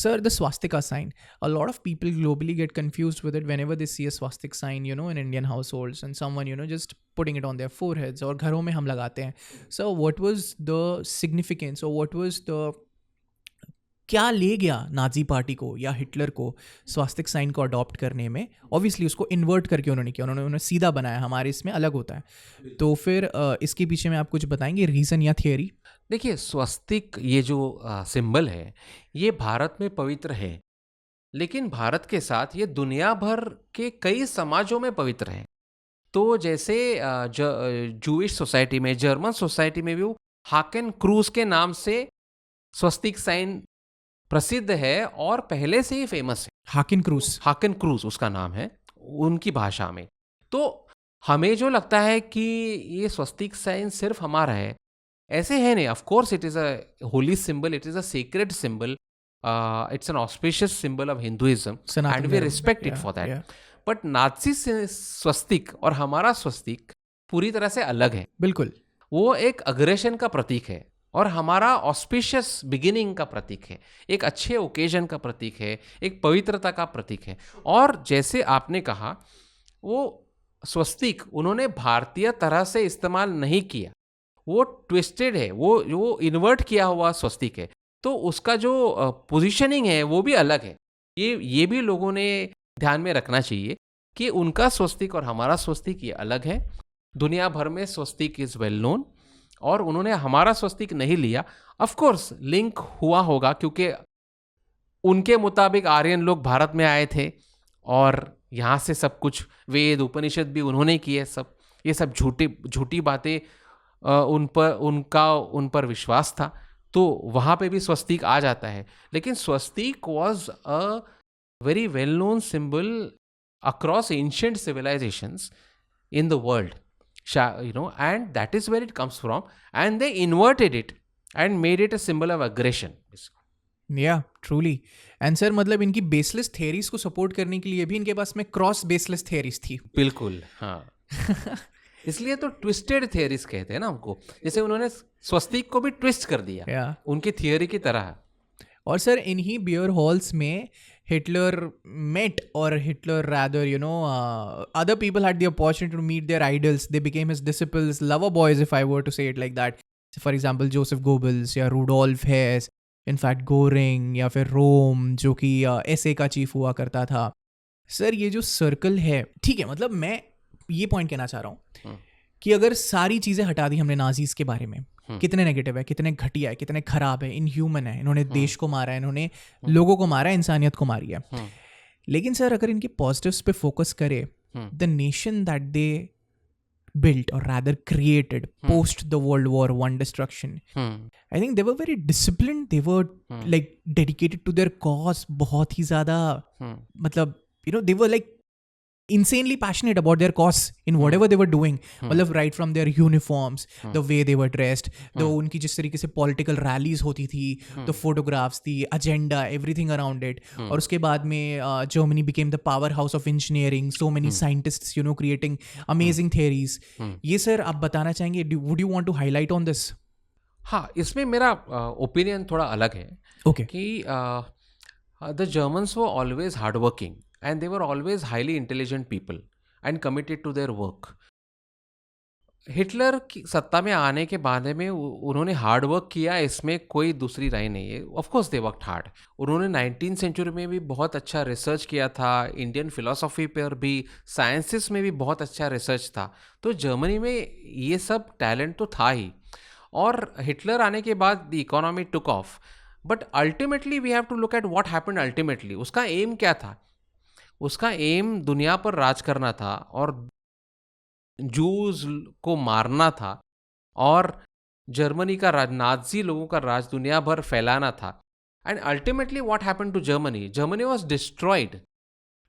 Sir, the swastika sign. A lot of people globally get confused with it whenever they see a swastik sign, in Indian households and someone, just putting it on their foreheads or घरों में हम लगाते हैं. So what was the significance or what was the क्या ले गया Nazi party को या हिटलर को स्वास्तिक साइन को अडॉप्ट करने में? ऑब्वियसली उसको इन्वर्ट करके उन्होंने किया, उन्होंने सीधा बनाया, हमारे इसमें अलग होता है. तो फिर इसके पीछे में आप कुछ बताएंगे रीज़न या थियरी? देखिए, स्वस्तिक ये जो सिंबल है ये भारत में पवित्र है, लेकिन भारत के साथ ये दुनिया भर के कई समाजों में पवित्र है. तो जैसे जूइश सोसाइटी में, जर्मन सोसाइटी में भी वो हाकेन क्रूज के नाम से स्वस्तिक साइन प्रसिद्ध है और पहले से ही फेमस है. हाकेन क्रूज उसका नाम है उनकी भाषा में. तो हमें जो लगता है कि ये स्वस्तिक साइन सिर्फ हमारा है, ऐसे है नहीं. Of course it is a holy symbol, it is a secret symbol, it's an auspicious symbol of Hinduism and we respect it for that. But Nazi swastik और हमारा स्वस्तिक पूरी तरह से अलग है. बिल्कुल. वो एक अग्रेशन का प्रतीक है और हमारा ऑस्पिशियस बिगिनिंग का प्रतीक है, एक अच्छे ओकेजन का प्रतीक है, एक पवित्रता का प्रतीक है. और जैसे आपने कहा, वो स्वस्तिक उन्होंने भारतीय तरह से इस्तेमाल नहीं किया, वो ट्विस्टेड है, वो इन्वर्ट किया हुआ स्वस्तिक है. तो उसका जो पोजीशनिंग है वो भी अलग है. ये भी लोगों ने ध्यान में रखना चाहिए कि उनका स्वस्तिक और हमारा स्वस्तिक ये अलग है. दुनिया भर में स्वस्तिक इज वेल नोन और उन्होंने हमारा स्वस्तिक नहीं लिया. ऑफ कोर्स लिंक हुआ होगा क्योंकि उनके मुताबिक आर्यन लोग भारत में आए थे और यहाँ से सब कुछ वेद उपनिषद भी उन्होंने किए. ये सब झूठी बातें उन पर विश्वास था, तो वहाँ पे भी स्वस्तिक आ जाता है. लेकिन swastik was a very well known symbol across ancient civilizations in the world, and that is where it comes from, and they inverted it and made it a symbol of aggression. Yeah, truly. And sir, मतलब इनकी baseless theories को support करने के लिए भी इनके पास में cross baseless theories थी. बिल्कुल, हाँ. इसलिए तो ट्विस्टेड थ्योरीज कहते हैं ना हमको. जैसे उन्होंने स्वस्तिक को भी ट्विस्ट कर दिया, उनकी थियोरी की तरह. और सर इन्हीं बियर हॉल्स में Hitler met, or Hitler rather, other people had the opportunity to meet their idols. They became his disciples, lover boys, if I were to say it like that. So for example, Joseph Goebbels या Rudolf Hess, in fact Goring, या फिर रोम जो कि SA का chief हुआ करता था. Sir ये जो सर्कल है, ठीक है, मतलब मैं ये पॉइंट कहना चाह रहा हूँ कि अगर सारी चीज़ें हटा दी हमने नाजीज के बारे में, कितने नेगेटिव है, कितने घटिया है, कितने खराब है, इनह्यूमन है, इन्होंने देश को मारा है, इन्होंने लोगों को मारा है, इंसानियत को मारी है. लेकिन सर अगर इनके पॉजिटिव्स पे फोकस करे, the nation that they built or rather created post the World War I destruction, I think they were very disciplined. They were like dedicated to their cause बहुत ही ज़्यादा, मतलब they were like insanely passionate about their cause in whatever they were doing. मतलब right from their uniforms, the way they were dressed, the उनकी जिस तरीके से political rallies होती थी, the photographs, the agenda, everything around it. और उसके बाद में Germany became the powerhouse of engineering, so many scientists creating amazing theories. ये सर आप बताना चाहेंगे, would you want to highlight on this? हाँ, इसमें मेरा ओपिनियन थोड़ा अलग है. Okay. कि the Germans were always hardworking and they were always highly intelligent people and committed to their work. Hitler की सत्ता में आने के बाद में उन्होंने हार्ड वर्क किया, इसमें कोई दूसरी राय नहीं है. Of course they worked hard. उन्होंने 19th सेंचुरी में भी बहुत अच्छा रिसर्च किया था, इंडियन फिलॉसफी पर भी, साइंसेस में भी बहुत अच्छा रिसर्च था. तो जर्मनी में ये सब टैलेंट तो था ही. और हिटलर आने के बाद the economy took off. But ultimately we have to look at what happened ultimately. उसका एम क्या था? उसका एम दुनिया पर राज करना था और जूस को मारना था और जर्मनी का राज, नाजी लोगों का राज दुनिया भर फैलाना था. And ultimately what happened to Germany? Germany was destroyed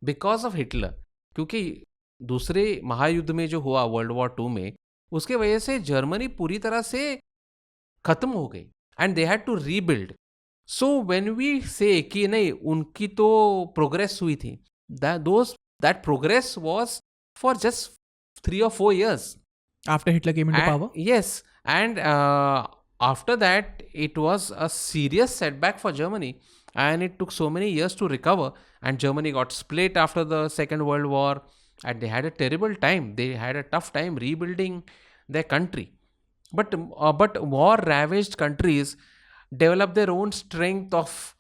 because of Hitler. क्योंकि दूसरे महायुद्ध में जो हुआ वर्ल्ड वॉर II में, उसके वजह से जर्मनी पूरी तरह से खत्म हो गई and they had to rebuild. So when we say कि नहीं उनकी तो प्रोग्रेस हुई थी, that progress was for just 3 or 4 years after Hitler came into power. Yes, and after that it was a serious setback for Germany. and it took so many years to recover. And Germany got split after the Second World War, and they had a terrible time. They had a tough time rebuilding their country. But war ravaged countries develop their own strength of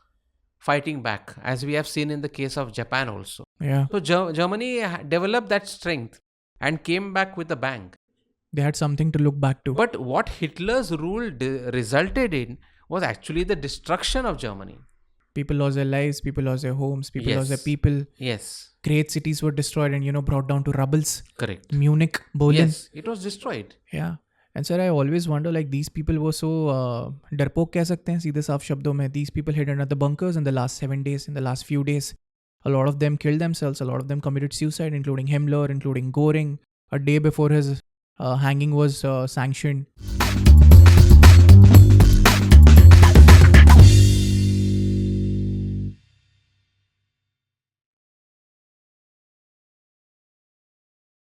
fighting back, as we have seen in the case of Japan also. Yeah. So Germany developed that strength and came back with a bang. They had something to look back to. But what Hitler's rule resulted in was actually the destruction of Germany. People lost their lives, people lost their homes, people lost their Yes. people. Yes, Great cities were destroyed and brought down to rubbles. correct. Munich, Berlin. Yes, it was destroyed. Yeah. And sir, I always wonder, like, these people were so डरपोक कह सकते हैं सीधे साफ शब्दों में. These people hid under the bunkers in the last 7 days, in the last few days. A lot of them killed themselves. A lot of them committed suicide, including Himmler, including Göring. A day before his hanging was sanctioned.